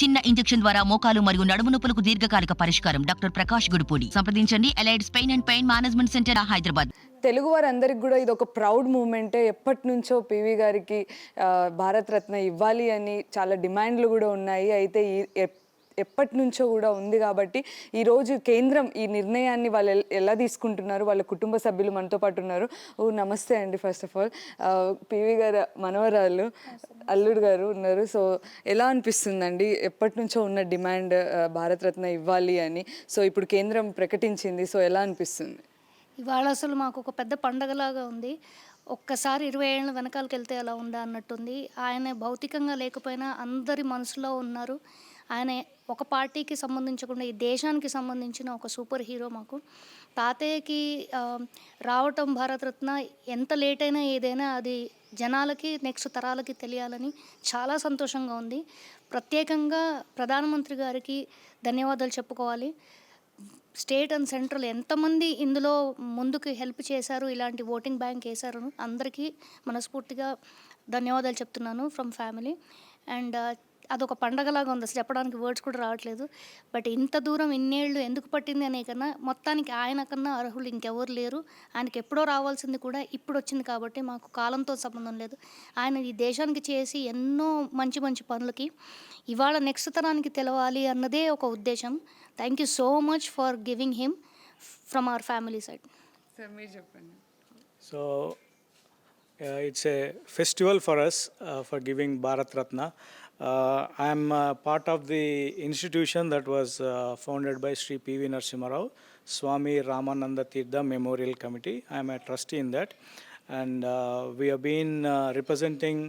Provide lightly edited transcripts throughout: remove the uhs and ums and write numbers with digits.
చిన్న ఇంజెక్షన్ ద్వారా మోకాలు మరియు నడుము నొప్పులకు దీర్ఘకాలిక పరిష్కారం. డాక్టర్ ప్రకాష్ గుడిపూడి. సంప్రదించండి. Allied's pain and pain management centre, Hyderabad. Telugu వారందరికి కూడా ఇది ఒక ప్రౌడ్ మూమెంటే. ఎప్పటి నుంచో పివి గారికి భారతరత్న ఇవ్వాలి అని చాలా డిమాండ్లు కూడా ఉన్నాయి. అయితే ఎప్పటి నుంచో కూడా ఉంది కాబట్టి ఈరోజు కేంద్రం ఈ నిర్ణయాన్ని వాళ్ళు ఎలా తీసుకుంటున్నారు, వాళ్ళ కుటుంబ సభ్యులు మనతో పాటు ఉన్నారు. నమస్తే అండి. ఫస్ట్ ఆఫ్ ఆల్ పివి గారు మనవరాలు అల్లుడు గారు ఉన్నారు. సో ఎలా అనిపిస్తుందండి? ఎప్పటి నుంచో ఉన్న డిమాండ్ భారతరత్న ఇవ్వాలి అని. సో ఇప్పుడు కేంద్రం ప్రకటించింది. సో ఎలా అనిపిస్తుంది? ఇవాళ అసలు మాకు ఒక పెద్ద పండగలాగా ఉంది. ఒక్కసారి 20 ఏళ్ళ వెనకాలకి వెళ్తే ఎలా ఉందా అన్నట్టుంది. ఆయన భౌతికంగా లేకపోయినా అందరి మనసులో ఉన్నారు. ఆయన ఒక పార్టీకి సంబంధించకుండా ఈ దేశానికి సంబంధించిన ఒక సూపర్ హీరో మాకు. తాతయ్యకి రావటం భారతరత్న ఎంత లేట్ అయినా ఏదైనా అది జనాలకి నెక్స్ట్ తరాలకి తెలియాలని చాలా సంతోషంగా ఉంది. ప్రత్యేకంగా ప్రధానమంత్రి గారికి ధన్యవాదాలు చెప్పుకోవాలి. స్టేట్ అండ్ సెంట్రల్ ఎంతమంది ఇందులో ముందుకు హెల్ప్ చేశారు, ఇలాంటి ఓటింగ్ బ్యాంక్ వేశారు, అందరికీ మనస్ఫూర్తిగా ధన్యవాదాలు చెప్తున్నాను ఫ్రమ్ ఫ్యామిలీ. అండ్ అదొక పండగలాగా ఉంది. అసలు చెప్పడానికి వర్డ్స్ కూడా రావట్లేదు. బట్ ఇంత దూరం ఇన్నేళ్ళు ఎందుకు పట్టింది అనే కన్నా మొత్తానికి ఆయన కన్నా అర్హులు ఇంకెవరు లేరు. ఆయనకి ఎప్పుడో రావాల్సింది కూడా ఇప్పుడు వచ్చింది కాబట్టి మాకు కాలంతో సంబంధం లేదు. ఆయన ఈ దేశానికి చేసి ఎన్నో మంచి మంచి పనులకి ఇవాళ నెక్స్ట్ తరానికి తెలవాలి అన్నదే ఒక ఉద్దేశం. Thank you so much for giving him from our family side. Sir మీరు చెప్పండి. So it's a festival for us for giving Bharat Ratna. I am part of the institution that was founded by Sri P.V. Narasimha Rao, Swami Ramananda Tirtha Memorial Committee. I am a trustee in that, and we have been representing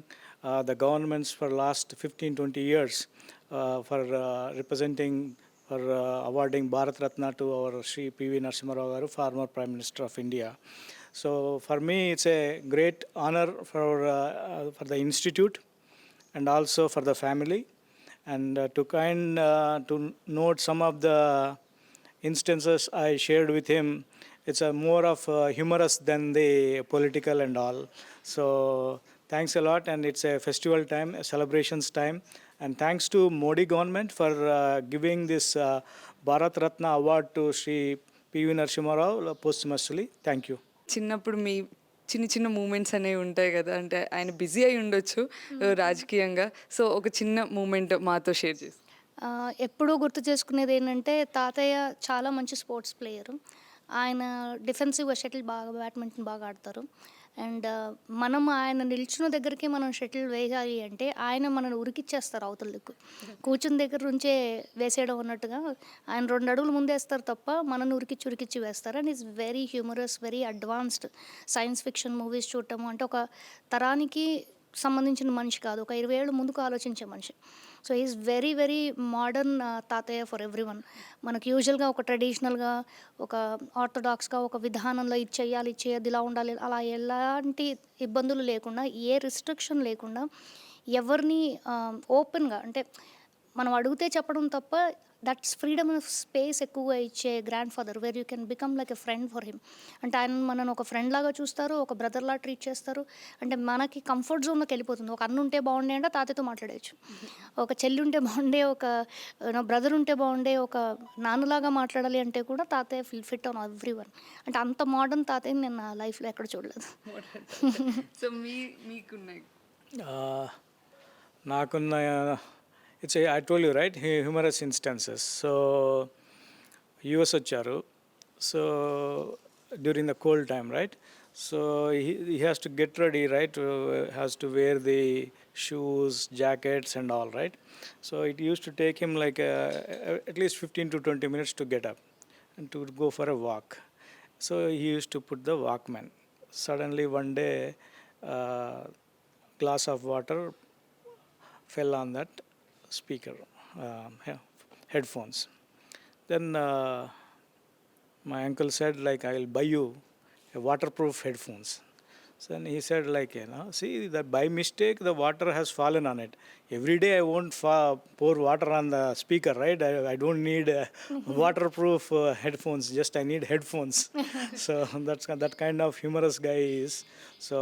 the governments for last 15-20 years for representing for awarding Bharat Ratna to our Sri P.V. Narasimha Rao garu, former Prime Minister of India. So for me it's a great honor for the institute and also for the family, and to note some of the instances I shared with him. It's a more of humorous than the political and all. So thanks a lot, and it's a festival time, a celebrations time, and thanks to Modi government for giving this Bharat Ratna award to Sri P.V. Narasimha Rao posthumously. Thank you. చిన్నప్పుడు మీ చిన్న చిన్న moments అనేవి ఉంటాయి కదా, అంటే ఆయన busy అయి ఉండొచ్చు రాజకీయంగా. సో ఒక చిన్న మూమెంట్ మాతో షేర్ చేసి. ఎప్పుడూ గుర్తు చేసుకునేది ఏంటంటే తాతయ్య చాలా మంచి స్పోర్ట్స్ ప్లేయరు. ఆయన డిఫెన్సివ్గా షటిల్ బాగా, బ్యాడ్మింటన్ బాగా ఆడతారు. అండ్ మనం ఆయన నిల్చున్న దగ్గరికి మనం షటిల్ వేయాలి అంటే ఆయన మనల్ని ఉరికిచ్చేస్తారు అవతల దిక్కు. కూర్చున్న దగ్గర నుంచే వేసేయడం అన్నట్టుగా ఆయన 2 అడుగులు ముందేస్తారు తప్ప మనల్ని ఉరికిచ్చి వేస్తారు. And is very humorous, very advanced. Science fiction movies చూడటము అంటే ఒక తరానికి సంబంధించిన మనిషి కాదు, ఒక 20 ఏళ్ళు ముందుకు ఆలోచించే మనిషి. So is very very modern తాతయ్య ఫర్ ఎవ్రీ వన్. మనకు యూజువల్గా ఒక ట్రెడిషనల్గా, ఒక ఆర్థోడాక్స్గా ఒక విధానంలో ఇది చేయాలి, ఇది చేయద్దు, ఇలా ఉండాలి, అలా ఎలాంటి ఇబ్బందులు లేకుండా, ఏ రిస్ట్రిక్షన్ లేకుండా ఎవరిని ఓపెన్గా అంటే మనం అడిగితే చెప్పడం తప్ప దట్స్ ఫ్రీడమ్ ఆఫ్ స్పేస్ ఎక్కువగా ఇచ్చే grand father, where you can become like a friend for him. అంటే ఆయన మనను ఒక ఫ్రెండ్ లాగా చూస్తారు, ఒక బ్రదర్లా ట్రీట్ చేస్తారు. అంటే మనకి కంఫర్ట్ జోన్లోకి వెళ్ళిపోతుంది. ఒక అన్న ఉంటే బాగుండే అంటే తాతయ్యతో మాట్లాడేయచ్చు, ఒక చెల్లి ఉంటే బాగుండే, ఒక బ్రదర్ ఉంటే బాగుండే, ఒక నాన్నలాగా మాట్లాడాలి అంటే కూడా తాతయ్య ఫిట్ ఆన్ ఎవ్రీ వన్. అంటే అంత మోడర్న్ తాతయ్యని నేను నా లైఫ్లో ఎక్కడ చూడలేదు. సో మీకున్నాయి నాకున్న I told you, right, humorous instances. So US వచ్చారు. So during the cold time, right, so he has to get ready, right, has to wear the shoes, jackets and all, right. So it used to take him like at least 15 to 20 minutes to get up and to go for a walk. So he used to put the Walkman. Suddenly one day glass of water fell on that speaker, headphones. Then my uncle said, like, I will buy you a waterproof headphones. So and he said like, see that by mistake the water has fallen on it. Every day I won't pour water on the speaker, right? I don't need waterproof headphones, just I need headphones. So that kind of humorous guy he is. So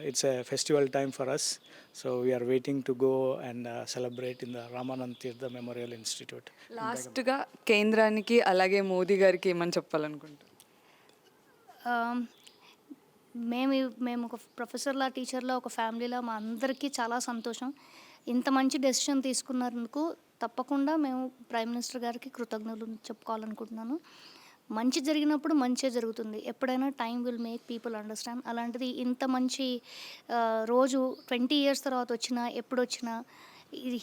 it's a festival time for us. So we are waiting to go and celebrate in the Ramanand Tirtha Memorial Institute. లాస్ట్గా కేంద్రానికి అలాగే మోదీ గారికి ఏమని చెప్పాలనుకుంటారు? మేము ఒక ప్రొఫెసర్లా టీచర్లా ఒక ఫ్యామిలీలా మా అందరికీ చాలా సంతోషం. ఇంత మంచి డెసిషన్ తీసుకున్నందుకు తప్పకుండా మేము ప్రైమ్ మినిస్టర్ గారికి కృతజ్ఞతలు చెప్పుకోవాలనుకుంటున్నాను. మంచి జరిగినప్పుడు మంచే జరుగుతుంది. ఎప్పుడైనా time will make people understand. అలాంటిది ఇంత మంచి రోజు 20 years తర్వాత వచ్చినా ఎప్పుడు వచ్చినా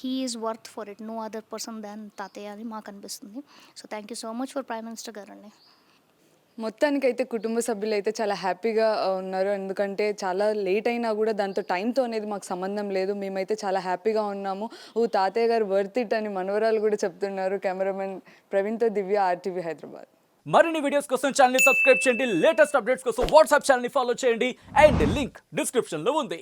he is worth for it. No other person than తాతయ్య అని మాకు అనిపిస్తుంది. So thank you so much for prime minister గారండి. మొత్తానికైతే కుటుంబ సభ్యులు అయితే చాలా హ్యాపీగా ఉన్నారు. ఎందుకంటే చాలా లేట్ అయినా కూడా దాంతో టైంతో అనేది మాకు సంబంధం లేదు, మేమైతే చాలా హ్యాపీగా ఉన్నాము. తాతయ్య గారు వర్త్ ఇట్ అని మనవరాలు కూడా చెప్తున్నారు. కెమెరామెన్ ప్రవీణ్తో దివ్య, RTV హైదరాబాద్. మరిన్ని వీడియోస్ కోసం ఛానల్ ని సబ్స్క్రైబ్ చేయండి. లేటెస్ట్ అప్డేట్స్ కోసం వాట్సాప్ ఛానల్ ని ఫాలో చేయండి. అండ్ లింక్ డిస్క్రిప్షన్ లో ఉంది.